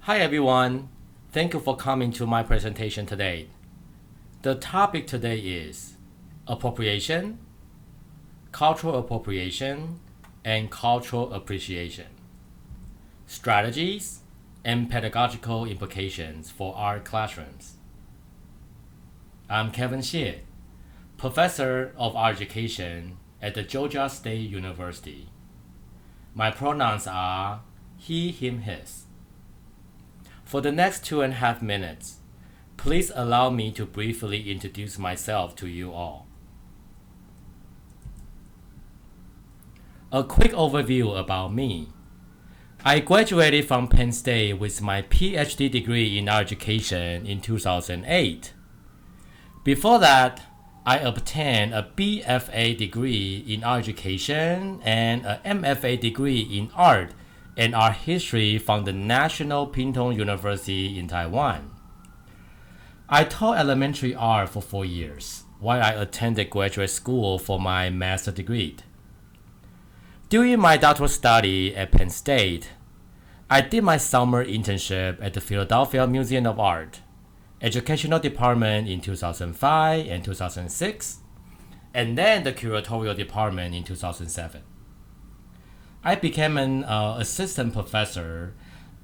Hi everyone, thank you for coming to my presentation today. The topic today is appropriation, cultural appropriation, and cultural appreciation, strategies and pedagogical implications for our classrooms. I'm Kevin Hsieh, Professor of Art Education at the Georgia State University. My pronouns are he, him, his. For the next 2.5 minutes, please allow me to briefly introduce myself to you all. A quick overview about me. I graduated from Penn State with my PhD degree in art education in 2008. Before that, I obtained a BFA degree in art education and a MFA degree in art and art history from the National Pingtung University in Taiwan. I taught elementary art for 4 years while I attended graduate school for my master's degree. During my doctoral study at Penn State, I did my summer internship at the Philadelphia Museum of Art, Educational Department in 2005 and 2006, and then the Curatorial Department in 2007. I became an assistant professor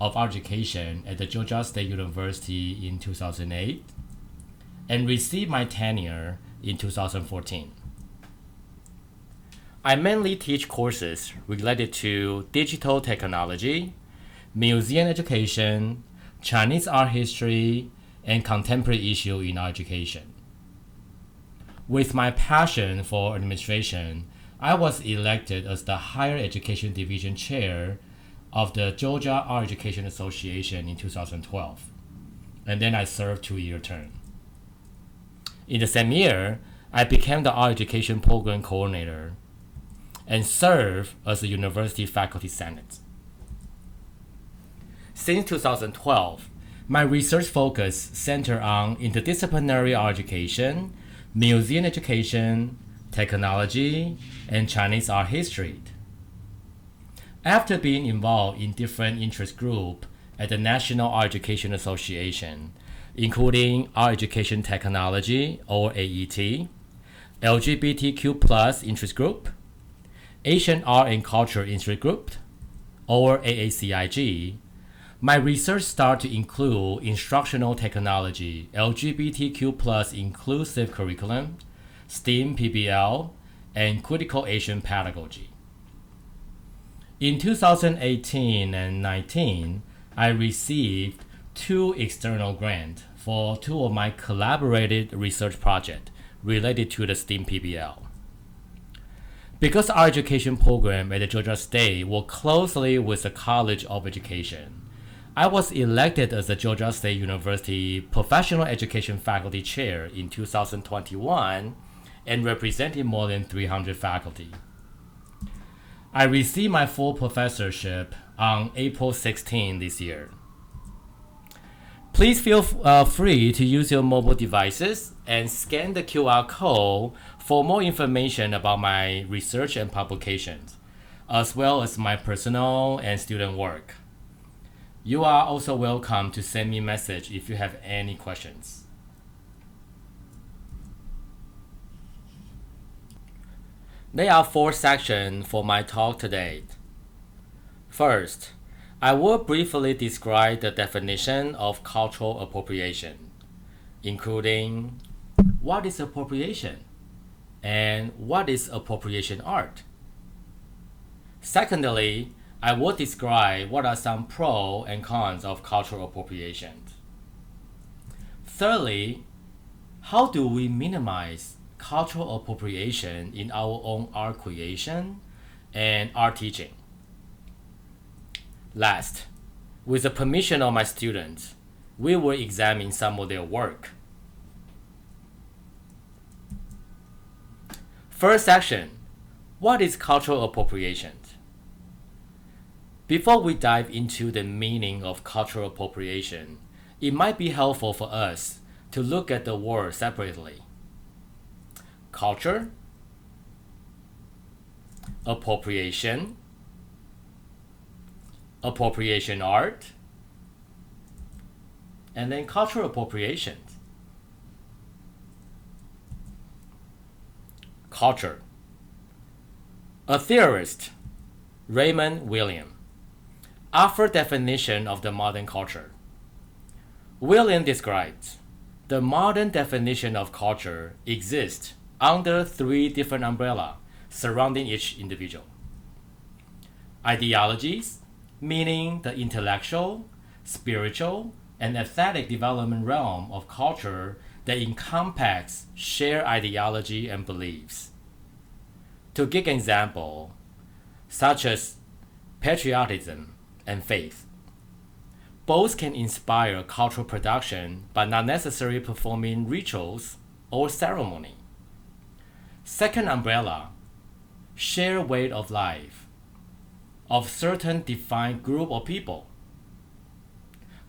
of art education at the Georgia State University in 2008 and received my tenure in 2014. I mainly teach courses related to digital technology, museum education, Chinese art history, and contemporary issue in art education. With my passion for administration, I was elected as the Higher Education Division Chair of the Georgia Art Education Association in 2012, and then I served 2-year term. In the same year, I became the Art Education Program Coordinator and served as the University Faculty Senate. Since 2012, my research focus centered on interdisciplinary art education, museum education, technology, and Chinese art history. After being involved in different interest groups at the National Art Education Association, including Art Education Technology, or AET, LGBTQ+ interest group, Asian Art and Culture interest group, or AACIG, my research started to include instructional technology, LGBTQ+ inclusive curriculum, STEAM PBL, and critical Asian pedagogy. In 2018 and 19, I received 2 external grants for 2 of my collaborated research projects related to the STEAM PBL. Because our education program at the Georgia State worked closely with the College of Education, I was elected as the Georgia State University Professional Education Faculty Chair in 2021 and represented more than 300 faculty. I received my full professorship on April 16 this year. Please feel free to use your mobile devices and scan the QR code for more information about my research and publications, as well as my personal and student work. You are also welcome to send me a message if you have any questions. There are 4 sections for my talk today. First, I will briefly describe the definition of cultural appropriation, including what is appropriation and what is appropriation art. Secondly, I will describe what are some pros and cons of cultural appropriation. Thirdly, how do we minimize cultural appropriation in our own art creation and art teaching? Last, with the permission of my students, we will examine some of their work. First section, what is cultural appropriation? Before we dive into the meaning of cultural appropriation, it might be helpful for us to look at the word separately. Culture, appropriation, appropriation art, And then cultural appropriation. Culture. A theorist, Raymond William, offered definition of the modern culture. William describes the modern definition of culture exists under three different umbrellas surrounding each individual. Ideologies, meaning the intellectual, spiritual, and aesthetic development realm of culture that encompasses shared ideology and beliefs. To give an example, such as patriotism and faith. Both can inspire cultural production but not necessarily performing rituals or ceremony. Second umbrella, shared way of life of certain defined group of people.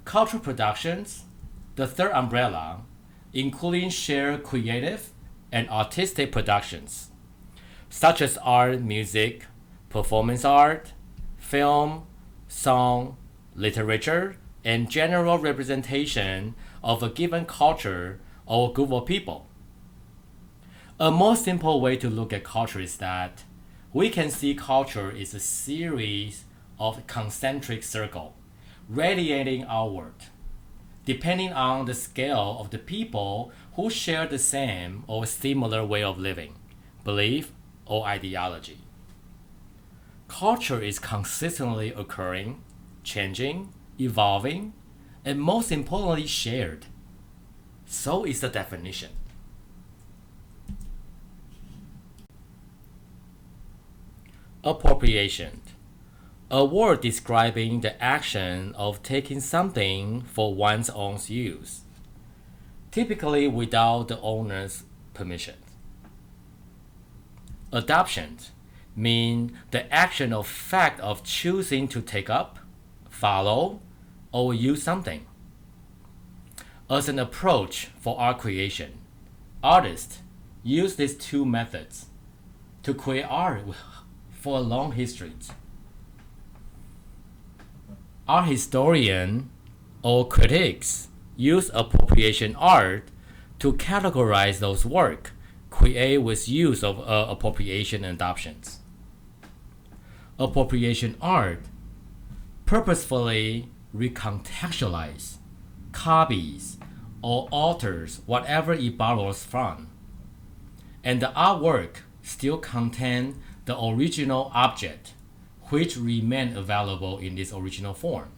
Cultural productions, the third umbrella, including shared creative and artistic productions, such as art, music, performance art, film, song, literature, and general representation of a given culture or group of people. A more simple way to look at culture is that we can see culture is a series of concentric circles radiating outward, depending on the scale of the people who share the same or similar way of living, belief, or ideology. Culture is consistently occurring, changing, evolving, and most importantly shared. So is the definition. Appropriation. A word describing the action of taking something for one's own use, typically without the owner's permission. Adoption means the action or fact of choosing to take up, follow, or use something. As an approach for art creation, artists use these two methods to create art for a long history. Art historians or critics use appropriation art to categorize those works created with use of appropriation and adoptions. Appropriation art purposefully recontextualize, copies, or alters whatever it borrows from, and the artwork still contains the original object, which remain available in its original form,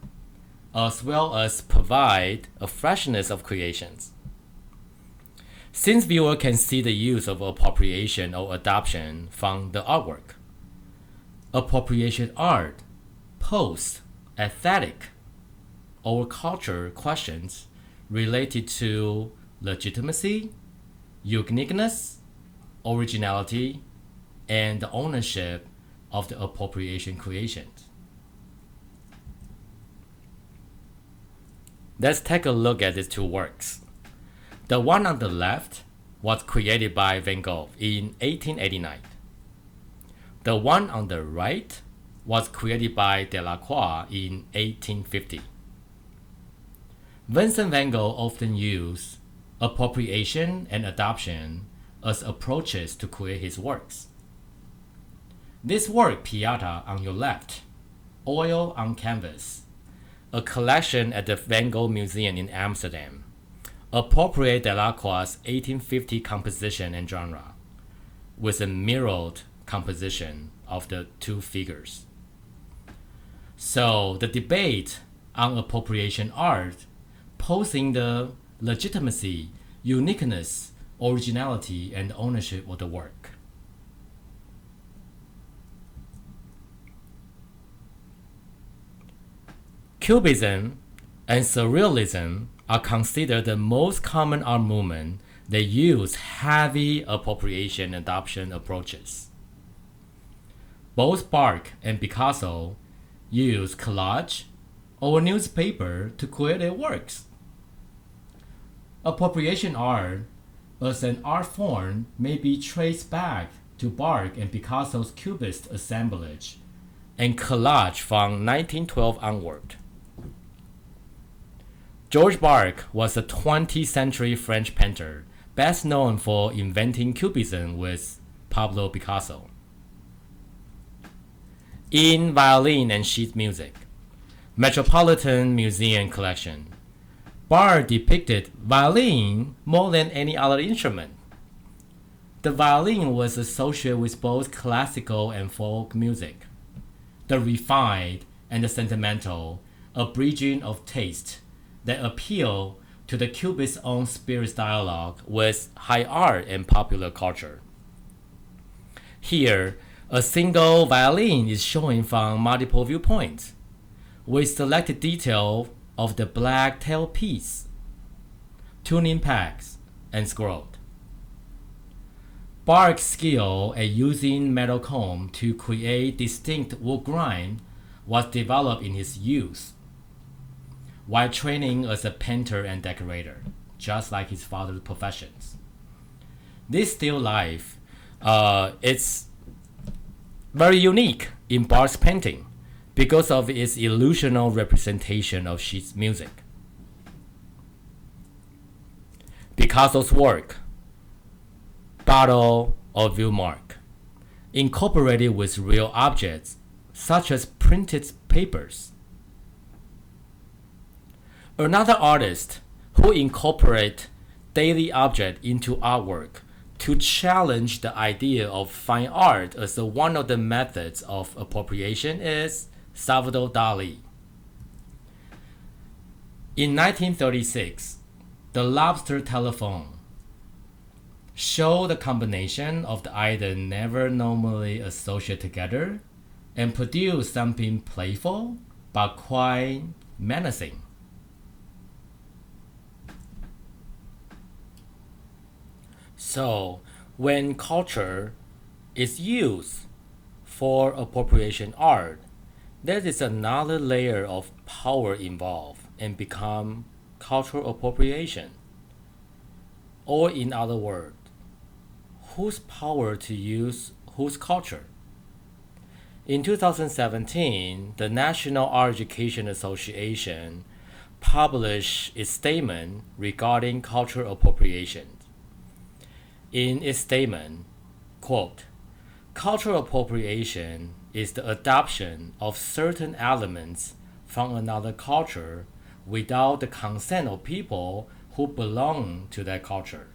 as well as provide a freshness of creations. Since viewers can see the use of appropriation or adoption from the artwork, appropriation art poses aesthetic or culture questions related to legitimacy, uniqueness, originality, and the ownership of the appropriation creations. Let's take a look at these two works. The one on the left was created by Van Gogh in 1889. The one on the right was created by Delacroix in 1850. Vincent van Gogh often used appropriation and adoption as approaches to create his works. This work, Pieta on your left, Oil on Canvas, a collection at the Van Gogh Museum in Amsterdam, appropriate Delacroix's 1850 composition and genre, with a mirrored composition of the two figures. So the debate on appropriation art posing the legitimacy, uniqueness, originality, and ownership of the work. Cubism and Surrealism are considered the most common art movement that use heavy appropriation and adoption approaches. Both Barque and Picasso use collage or newspaper to create their works. Appropriation art as an art form may be traced back to Barque and Picasso's Cubist assemblage and collage from 1912 onward. George Barque was a 20th century French painter, best known for inventing Cubism with Pablo Picasso. In Violin and Sheet Music, Metropolitan Museum Collection, Barque depicted violin more than any other instrument. The violin was associated with both classical and folk music. The refined and the sentimental, a bridging of taste that appeal to the Cubist's own spirit dialogue with high art and popular culture. Here, a single violin is shown from multiple viewpoints, with selected detail of the black tailpiece, tuning pegs, and scroll. Barque's skill at using metal comb to create distinct wood grind was developed in his youth, while training as a painter and decorator, just like his father's professions. This still life is very unique in Barque's painting because of its illusional representation of sheet music. Picasso's work, Battle of Villemarque, incorporated with real objects such as printed papers. Another artist who incorporated daily objects into artwork to challenge the idea of fine art as one of the methods of appropriation is Salvador Dali. In 1936, The Lobster Telephone showed the combination of the items never normally associated together and produced something playful but quite menacing. So, when culture is used for appropriation art, there is another layer of power involved and become cultural appropriation. Or in other words, whose power to use whose culture? In 2017, the National Art Education Association published its statement regarding cultural appropriation. In its statement, quote, "Cultural appropriation is the adoption of certain elements from another culture without the consent of people who belong to that culture."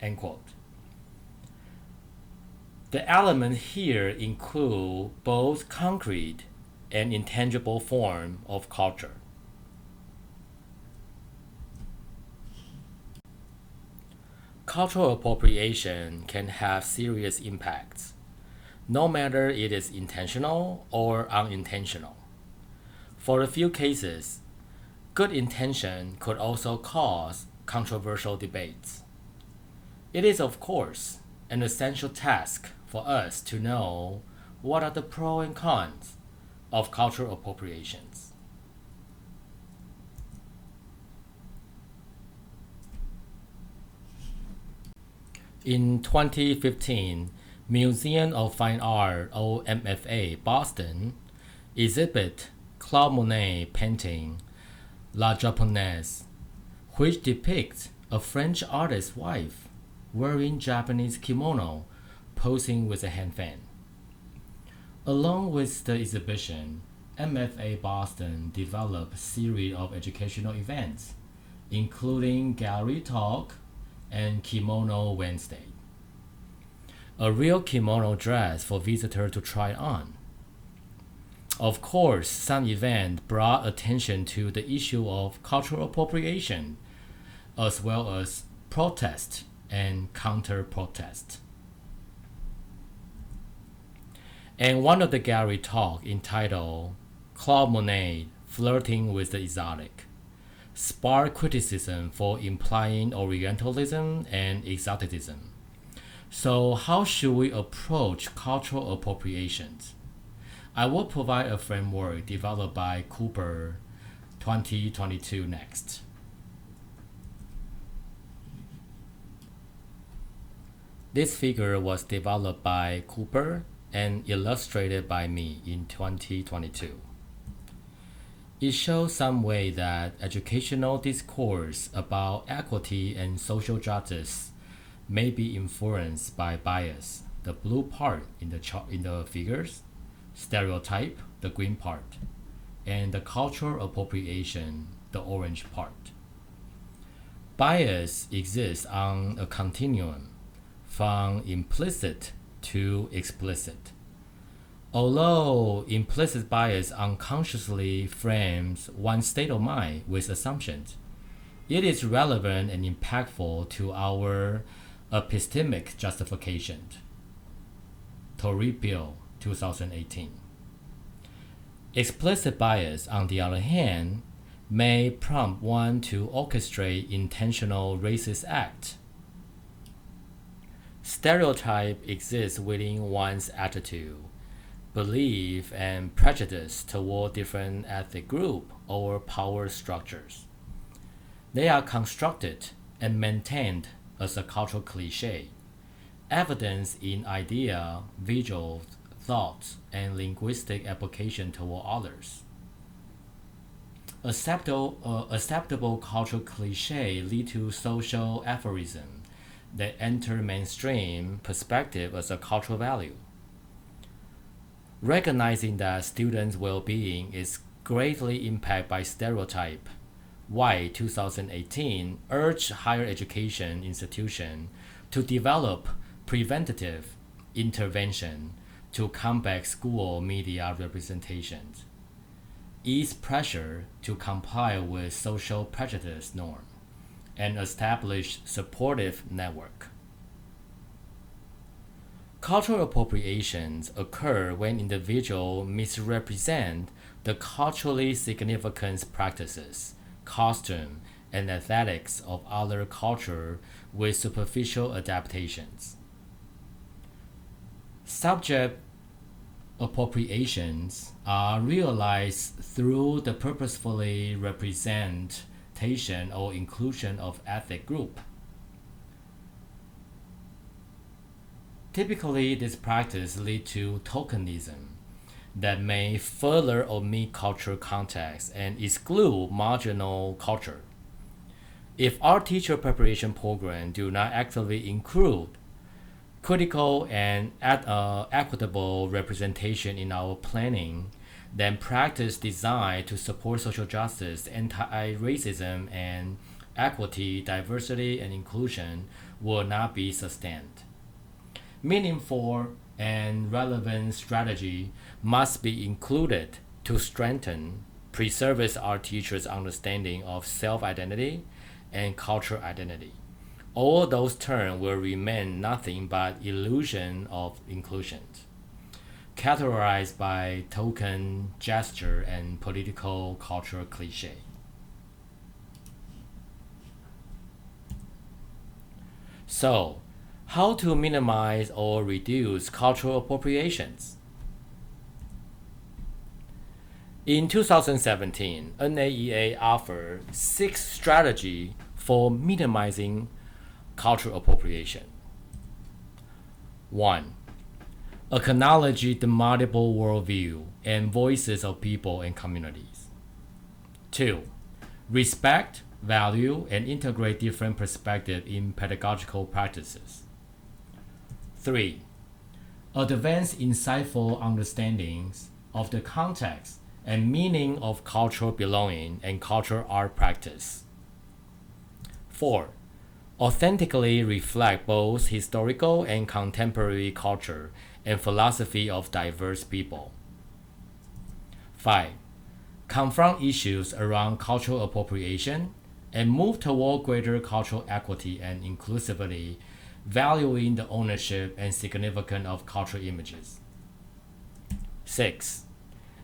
End quote. The elements here include both concrete and intangible form of culture. Cultural appropriation can have serious impacts, no matter it is intentional or unintentional. For a few cases, good intention could also cause controversial debates. It is, of course, an essential task for us to know what are the pros and cons of cultural appropriations. In 2015, Museum of Fine Art or MFA Boston exhibit Claude Monet painting La Japonaise, which depicts a French artist's wife wearing Japanese kimono posing with a hand fan. Along with the exhibition, MFA Boston developed a series of educational events, including Gallery Talk and Kimono Wednesday, a real kimono dress for visitors to try on. Of course, some events brought attention to the issue of cultural appropriation, as well as protest and counter-protest. And one of the gallery talk entitled Claude Monet Flirting with the Exotic sparked criticism for implying Orientalism and exoticism. So how should we approach cultural appropriations? I will provide a framework developed by Cooper 2022 next. This figure was developed by Cooper and illustrated by me in 2022. It shows some way that educational discourse about equity and social justice may be influenced by bias, the blue part in the figures, stereotype, the green part, and the cultural appropriation, the orange part. Bias exists on a continuum from implicit to explicit. Although implicit bias unconsciously frames one's state of mind with assumptions, it is relevant and impactful to our epistemic justification. Toribio, 2018. Explicit bias, on the other hand, may prompt one to orchestrate intentional racist acts. Stereotype exists within one's attitude, belief, and prejudice toward different ethnic groups or power structures. They are constructed and maintained as a cultural cliché, evidenced in idea, visual thoughts, and linguistic application toward others. Acceptable cultural cliché lead to social aphorism that enter mainstream perspective as a cultural value. Recognizing that students' well-being is greatly impacted by stereotype, White 2018 urged higher education institutions to develop preventative intervention to combat school media representations, ease pressure to comply with social prejudice norm, and establish supportive network. Cultural appropriations occur when individuals misrepresent the culturally significant practices, costume, and aesthetics of other culture with superficial adaptations. Subject appropriations are realized through the purposefully representation or inclusion of ethnic group. Typically, this practice leads to tokenism that may further omit cultural context and exclude marginal culture. If our teacher preparation program do not actively include critical and equitable representation in our planning, then practice designed to support social justice, anti-racism, and equity, diversity, and inclusion will not be sustained. Meaningful and relevant strategy must be included to strengthen, preserve our teachers' understanding of self-identity and cultural identity. All those terms will remain nothing but illusion of inclusion, characterized by token, gesture, and political cultural cliché. So, how to minimize or reduce cultural appropriations? In 2017, NAEA offered 6 strategies for minimizing cultural appropriation. 1. Acknowledge the multiple worldview and voices of people and communities. 2. Respect, value, and integrate different perspectives in pedagogical practices. 3. Advance insightful understandings of the context and meaning of cultural belonging and cultural art practice. 4. Authentically reflect both historical and contemporary culture and philosophy of diverse people. 5. Confront issues around cultural appropriation and move toward greater cultural equity and inclusivity, valuing the ownership and significance of cultural images. 6.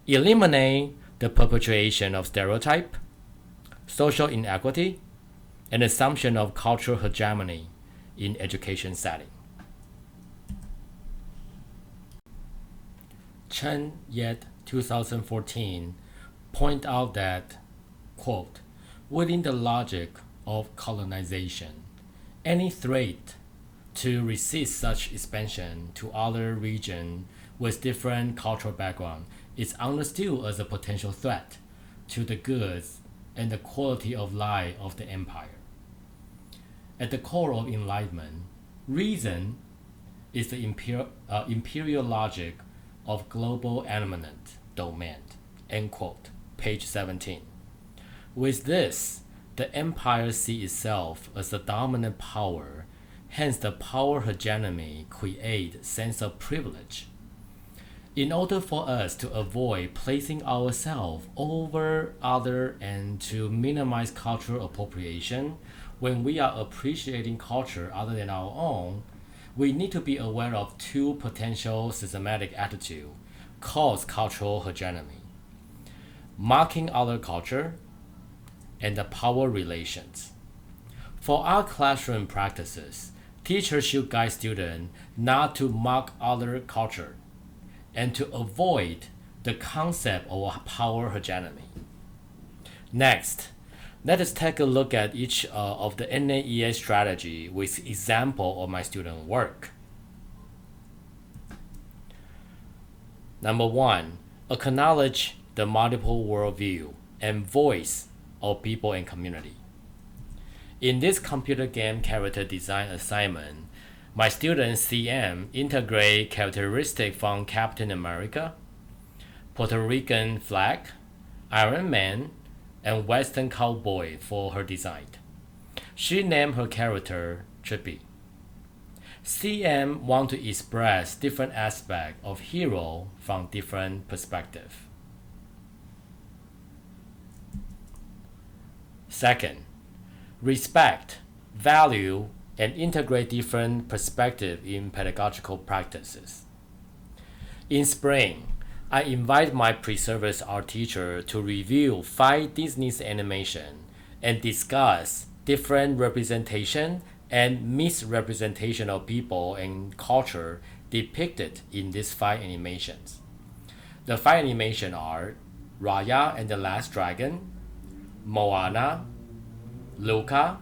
Eliminate the perpetuation of stereotype, social inequity, and assumption of cultural hegemony in education setting. Chen Yet 2014 point out that, quote, within the logic of colonization, any threat to resist such expansion to other regions with different cultural background is understood as a potential threat, to the goods and the quality of life of the empire. At the core of enlightenment, reason is the imperial logic of global eminent domain. End quote. Page 17. With this, the empire sees itself as the dominant power, hence the power hegemony creates sense of privilege. In order for us to avoid placing ourselves over other and to minimize cultural appropriation, when we are appreciating culture other than our own, we need to be aware of two potential systematic attitudes called cultural hegemony: marking other culture and the power relations. For our classroom practices, teachers should guide students not to mock other culture and to avoid the concept of power hegemony. Next, let us take a look at each of the NAEA strategy with example of my student work. Number 1, acknowledge the multiple worldview and voice of people and community. In this computer game character design assignment, my student CM integrate characteristics from Captain America, Puerto Rican flag, Iron Man, and Western cowboy for her design. She named her character Trippy. CM want to express different aspects of hero from different perspectives. Second, respect, value, and integrate different perspectives in pedagogical practices. In spring, I invite my pre-service art teacher to review 5 Disney's animation and discuss different representation and misrepresentation of people and culture depicted in these 5 animations. The 5 animations are Raya and the Last Dragon, Moana, Luca,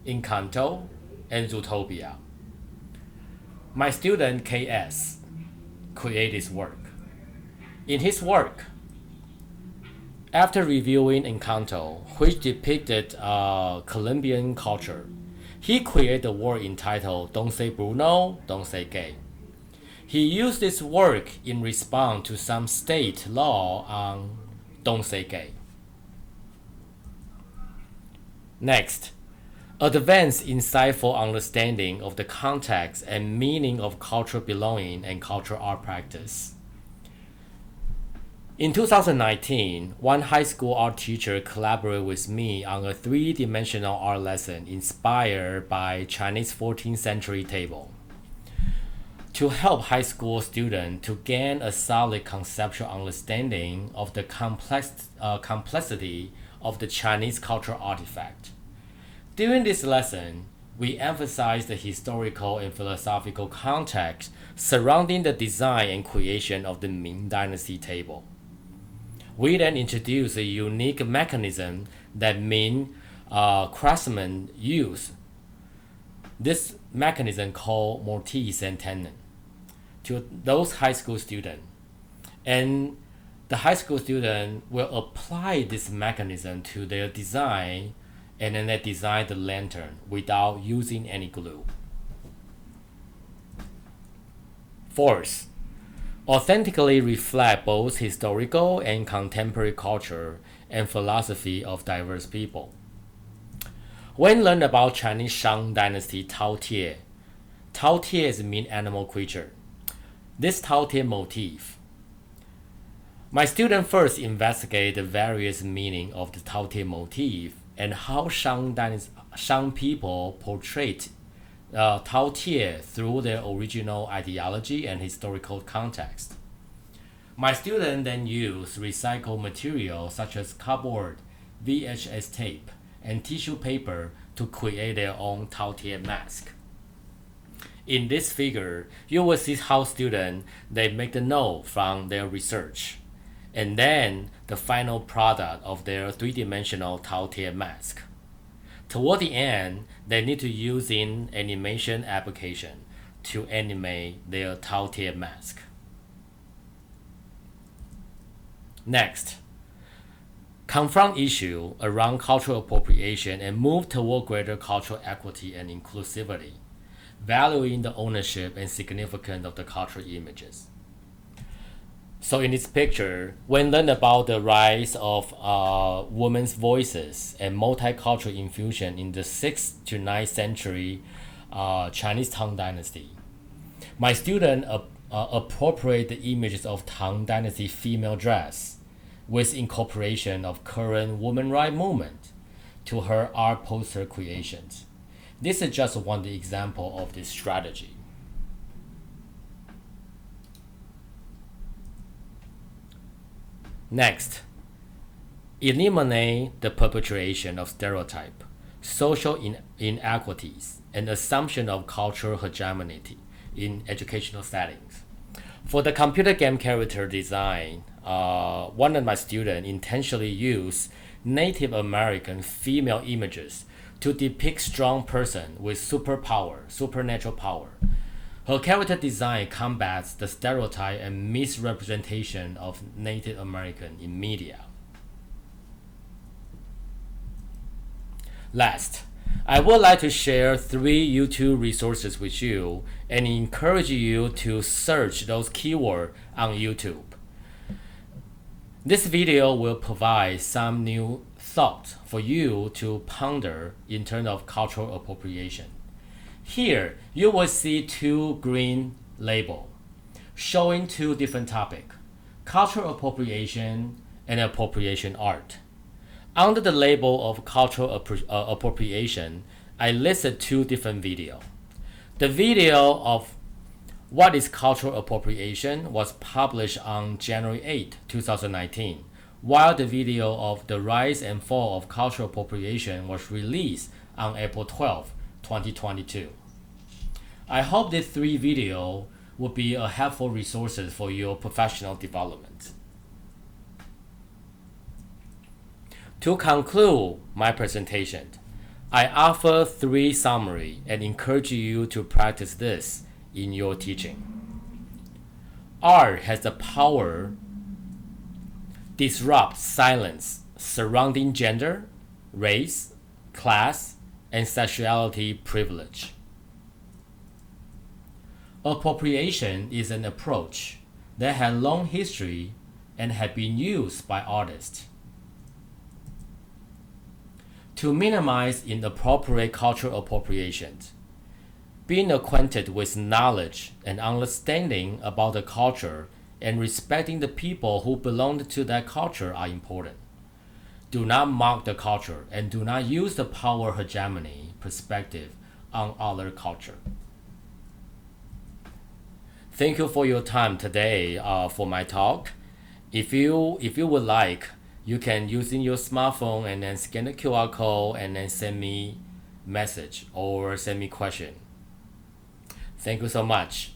Encanto, and Zootopia. My student KS created this work. In his work, after reviewing Encanto, which depicted Colombian culture, he created a work entitled Don't Say Bruno, Don't Say Gay. He used this work in response to some state law on Don't Say Gay. Next, advance insightful understanding of the context and meaning of cultural belonging and cultural art practice. In 2019, one high school art teacher collaborated with me on a 3-dimensional art lesson inspired by Chinese 14th century table. To help high school students to gain a solid conceptual understanding of the complexity of the Chinese cultural artifact. During this lesson, we emphasized the historical and philosophical context surrounding the design and creation of the Ming Dynasty table. We then introduced a unique mechanism that Ming craftsmen use. This mechanism called mortise and tenon to those high school students. And the high school student will apply this mechanism to their design, and then they design the lantern without using any glue. Fourth, authentically reflect both historical and contemporary culture and philosophy of diverse people. When learned about Chinese Shang Dynasty Tao Tie is mean animal creature. This Tao Tie motif. My student first investigate the various meaning of the Tao Tie motif and how Shang people portrayed Tao Tie through their original ideology and historical context. My students then use recycled materials such as cardboard, VHS tape, and tissue paper to create their own Tao Tie mask. In this figure, you will see how students they make the note from their research, and then the final product of their 3-dimensional Tao Tie mask. Toward the end, they need to use in animation application to animate their Tao Tie mask. Next, confront issue around cultural appropriation and move toward greater cultural equity and inclusivity, valuing the ownership and significance of the cultural images. So in this picture, when learn about the rise of women's voices and multicultural infusion in the 6th to 9th century Chinese Tang Dynasty, my student appropriate the images of Tang Dynasty female dress with incorporation of current women rights movement to her art poster creations. This is just one example of this strategy. Next, eliminate the perpetuation of stereotype, social inequities, and assumption of cultural hegemony in educational settings. For the computer game character design, one of my students intentionally used Native American female images to depict strong person with supernatural power. Her character design combats the stereotype and misrepresentation of Native American in media. Last, I would like to share 3 YouTube resources with you and encourage you to search those keywords on YouTube. This video will provide some new thoughts for you to ponder in terms of cultural appropriation. Here, you will see 2 green labels showing 2 different topics, cultural appropriation and appropriation art. Under the label of cultural appropriation, I listed 2 different videos. The video of what is cultural appropriation was published on January 8, 2019, while the video of the rise and fall of cultural appropriation was released on April 12, 2022. I hope these 3 videos will be a helpful resources for your professional development. To conclude my presentation, I offer 3 summaries and encourage you to practice this in your teaching. Art has the power to disrupt silence surrounding gender, race, class, and sexuality privilege. Appropriation is an approach that has long history and has been used by artists to minimize inappropriate cultural appropriations. Being acquainted with knowledge and understanding about the culture and respecting the people who belong to that culture are important. Do not mock the culture and do not use the power hegemony perspective on other culture. Thank you for your time today for my talk. If you would like, you can using your smartphone and then scan the QR code and then send me message or send me question. Thank you so much.